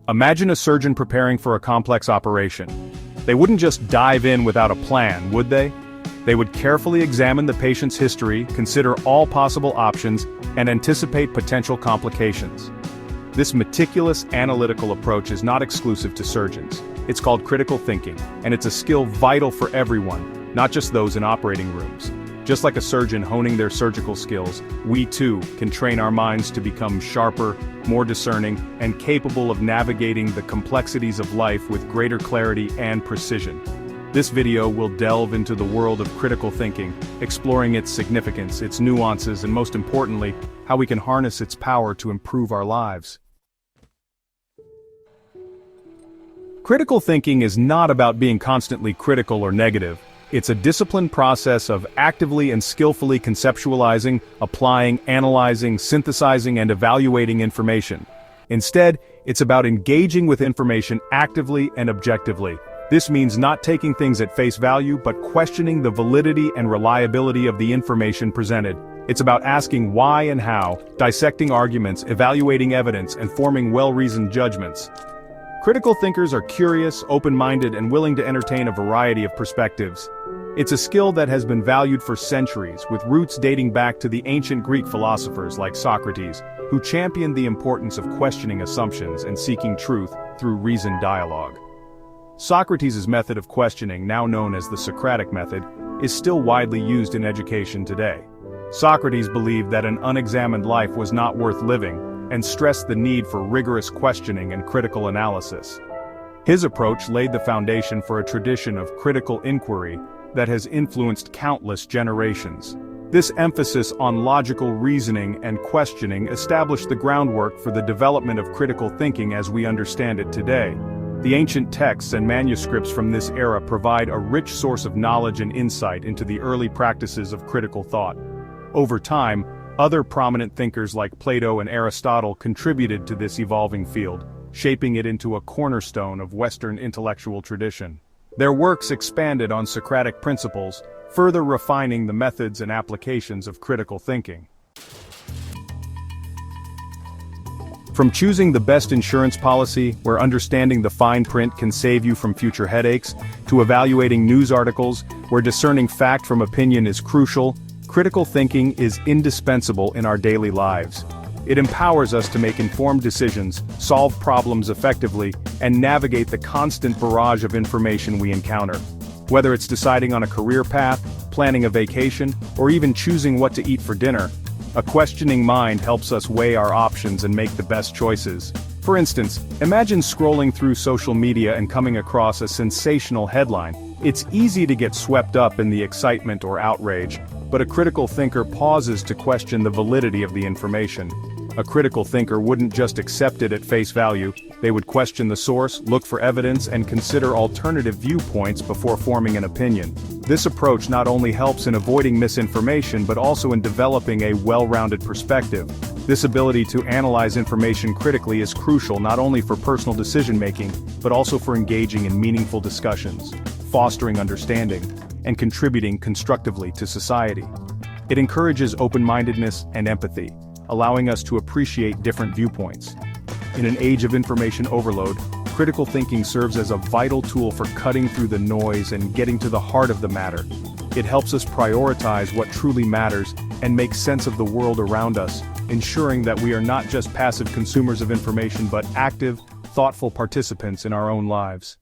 Imagine a surgeon preparing for a complex operation. They wouldn't just dive in without a plan, would they? They would carefully examine the patient's history, consider all possible options, and anticipate potential complications. This meticulous, analytical approach is not exclusive to surgeons. It's called critical thinking, and it's a skill vital for everyone, not just those in operating rooms. Just like a surgeon honing their surgical skills, we too can train our minds to become sharper, more discerning, and capable of navigating the complexities of life with greater clarity and precision. This video will delve into the world of critical thinking, exploring its significance, its nuances, and most importantly, how we can harness its power to improve our lives. Critical thinking is not about being constantly critical or negative. It's a disciplined process of actively and skillfully conceptualizing, applying, analyzing, synthesizing, and evaluating information. Instead, it's about engaging with information actively and objectively. This means not taking things at face value but questioning the validity and reliability of the information presented. It's about asking why and how, dissecting arguments, evaluating evidence, and forming well-reasoned judgments. Critical thinkers are curious, open-minded, and willing to entertain a variety of perspectives. It's a skill that has been valued for centuries, with roots dating back to the ancient Greek philosophers like Socrates, who championed the importance of questioning assumptions and seeking truth through reasoned dialogue. Socrates' method of questioning, now known as the Socratic method, is still widely used in education today. Socrates believed that an unexamined life was not worth living, and stressed the need for rigorous questioning and critical analysis. His approach laid the foundation for a tradition of critical inquiry that has influenced countless generations. This emphasis on logical reasoning and questioning established the groundwork for the development of critical thinking as we understand it today. The ancient texts and manuscripts from this era provide a rich source of knowledge and insight into the early practices of critical thought. Over time, other prominent thinkers like Plato and Aristotle contributed to this evolving field, shaping it into a cornerstone of Western intellectual tradition. Their works expanded on Socratic principles, further refining the methods and applications of critical thinking. From choosing the best insurance policy, where understanding the fine print can save you from future headaches, to evaluating news articles, where discerning fact from opinion is crucial, critical thinking is indispensable in our daily lives. It empowers us to make informed decisions, solve problems effectively, and navigate the constant barrage of information we encounter. Whether it's deciding on a career path, planning a vacation, or even choosing what to eat for dinner, a questioning mind helps us weigh our options and make the best choices. For instance, imagine scrolling through social media and coming across a sensational headline. It's easy to get swept up in the excitement or outrage, but a critical thinker pauses to question the validity of the information. A critical thinker wouldn't just accept it at face value, they would question the source, look for evidence, and consider alternative viewpoints before forming an opinion. This approach not only helps in avoiding misinformation but also in developing a well-rounded perspective. This ability to analyze information critically is crucial not only for personal decision-making, but also for engaging in meaningful discussions, fostering understanding, and contributing constructively to society. It encourages open-mindedness and empathy, allowing us to appreciate different viewpoints. In an age of information overload, critical thinking serves as a vital tool for cutting through the noise and getting to the heart of the matter. It helps us prioritize what truly matters and make sense of the world around us, ensuring that we are not just passive consumers of information but active, thoughtful participants in our own lives.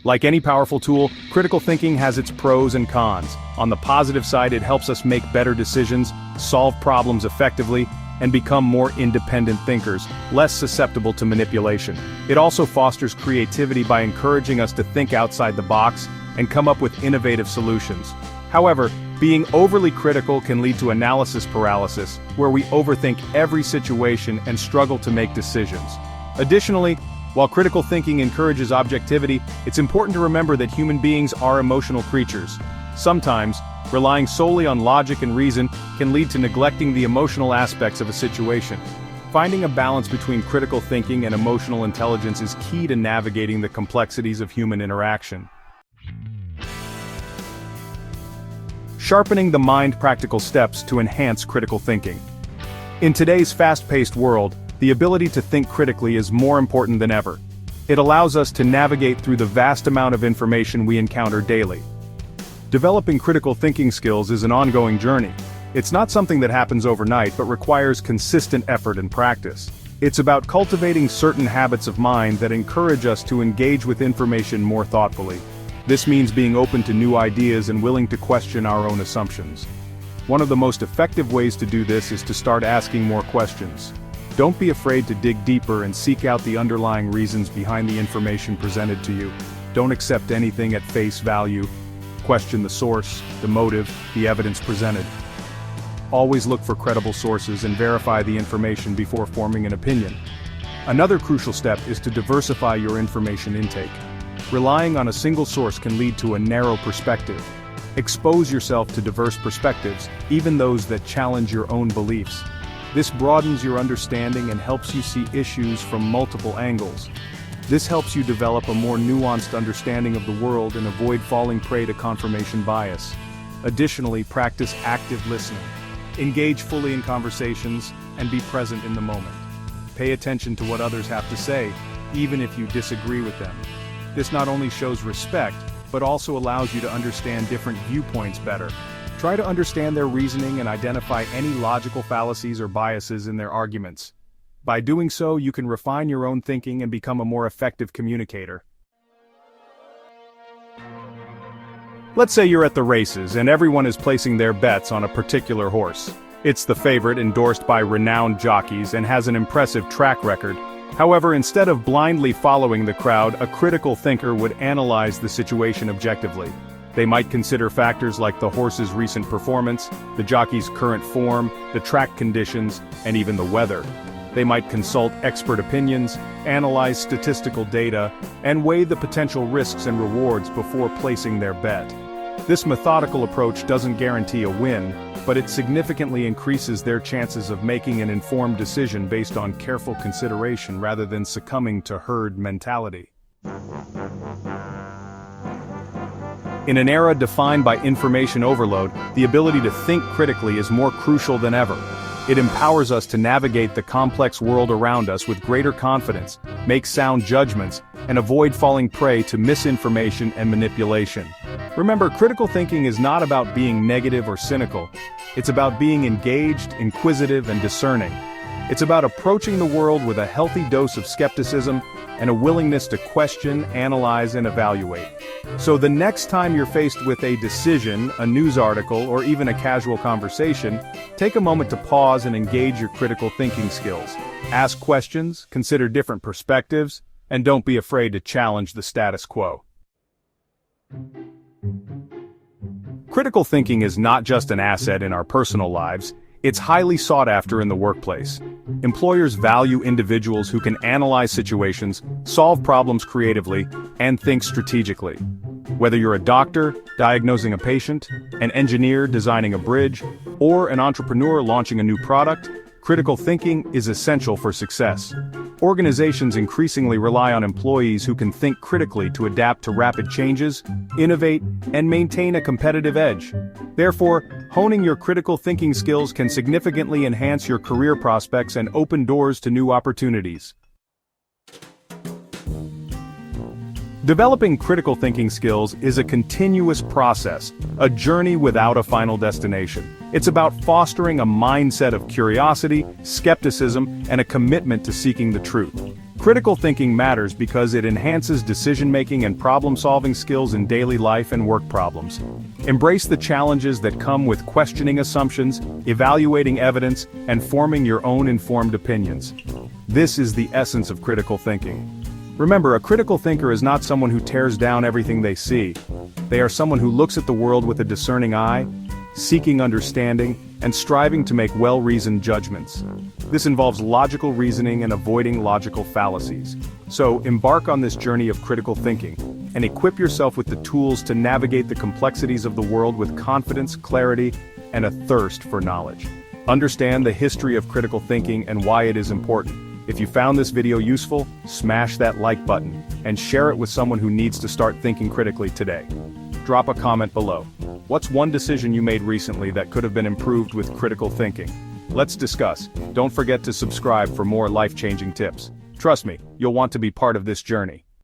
Like any powerful tool, critical thinking has its pros and cons. On the positive side, it helps us make better decisions, solve problems effectively, and become more independent thinkers, less susceptible to manipulation. It also fosters creativity by encouraging us to think outside the box and come up with innovative solutions. However, being overly critical can lead to analysis paralysis, where we overthink every situation and struggle to make decisions. Additionally, while critical thinking encourages objectivity, it's important to remember that human beings are emotional creatures. Sometimes, relying solely on logic and reason can lead to neglecting the emotional aspects of a situation. Finding a balance between critical thinking and emotional intelligence is key to navigating the complexities of human interaction. Sharpening the mind: practical steps to enhance critical thinking. In today's fast-paced world, The ability to think critically is more important than ever. It allows us to navigate through the vast amount of information we encounter daily. Developing critical thinking skills is an ongoing journey. It's not something that happens overnight but requires consistent effort and practice. It's about cultivating certain habits of mind that encourage us to engage with information more thoughtfully. This means being open to new ideas and willing to question our own assumptions. One of the most effective ways to do this is to start asking more questions. Don't be afraid to dig deeper and seek out the underlying reasons behind the information presented to you. Don't accept anything at face value. Question the source, the motive, the evidence presented. Always look for credible sources and verify the information before forming an opinion. Another crucial step is to diversify your information intake. Relying on a single source can lead to a narrow perspective. Expose yourself to diverse perspectives, even those that challenge your own beliefs. This broadens your understanding and helps you see issues from multiple angles. This helps you develop a more nuanced understanding of the world and avoid falling prey to confirmation bias. Additionally, practice active listening. Engage fully in conversations and be present in the moment. Pay attention to what others have to say, even if you disagree with them. This not only shows respect, but also allows you to understand different viewpoints better. Try to understand their reasoning and identify any logical fallacies or biases in their arguments. By doing so, you can refine your own thinking and become a more effective communicator. Let's say you're at the races and everyone is placing their bets on a particular horse. It's the favorite, endorsed by renowned jockeys, and has an impressive track record. However, instead of blindly following the crowd, a critical thinker would analyze the situation objectively. They might consider factors like the horse's recent performance, the jockey's current form, the track conditions, and even the weather. They might consult expert opinions, analyze statistical data, and weigh the potential risks and rewards before placing their bet. This methodical approach doesn't guarantee a win, but it significantly increases their chances of making an informed decision based on careful consideration rather than succumbing to herd mentality. In an era defined by information overload, the ability to think critically is more crucial than ever. It empowers us to navigate the complex world around us with greater confidence, make sound judgments, and avoid falling prey to misinformation and manipulation. Remember, critical thinking is not about being negative or cynical. It's about being engaged, inquisitive, and discerning. It's about approaching the world with a healthy dose of skepticism and a willingness to question, analyze, and evaluate. So the next time you're faced with a decision, a news article, or even a casual conversation, take a moment to pause and engage your critical thinking skills. Ask questions, consider different perspectives, and don't be afraid to challenge the status quo. Critical thinking is not just an asset in our personal lives, it's highly sought after in the workplace. Employers value individuals who can analyze situations, solve problems creatively, and think strategically. Whether you're a doctor diagnosing a patient, an engineer designing a bridge, or an entrepreneur launching a new product, critical thinking is essential for success. Organizations increasingly rely on employees who can think critically to adapt to rapid changes, innovate, and maintain a competitive edge. Therefore, honing your critical thinking skills can significantly enhance your career prospects and open doors to new opportunities. Developing critical thinking skills is a continuous process, a journey without a final destination. It's about fostering a mindset of curiosity, skepticism, and a commitment to seeking the truth. Critical thinking matters because it enhances decision-making and problem-solving skills in daily life and work problems. Embrace the challenges that come with questioning assumptions, evaluating evidence, and forming your own informed opinions. This is the essence of critical thinking. Remember, a critical thinker is not someone who tears down everything they see. They are someone who looks at the world with a discerning eye, seeking understanding, and striving to make well-reasoned judgments. This involves logical reasoning and avoiding logical fallacies. So, embark on this journey of critical thinking, and equip yourself with the tools to navigate the complexities of the world with confidence, clarity, and a thirst for knowledge. Understand the history of critical thinking and why it is important. If you found this video useful, smash that like button, and share it with someone who needs to start thinking critically today. Drop a comment below. What's one decision you made recently that could have been improved with critical thinking? Let's discuss. Don't forget to subscribe for more life-changing tips. Trust me, you'll want to be part of this journey.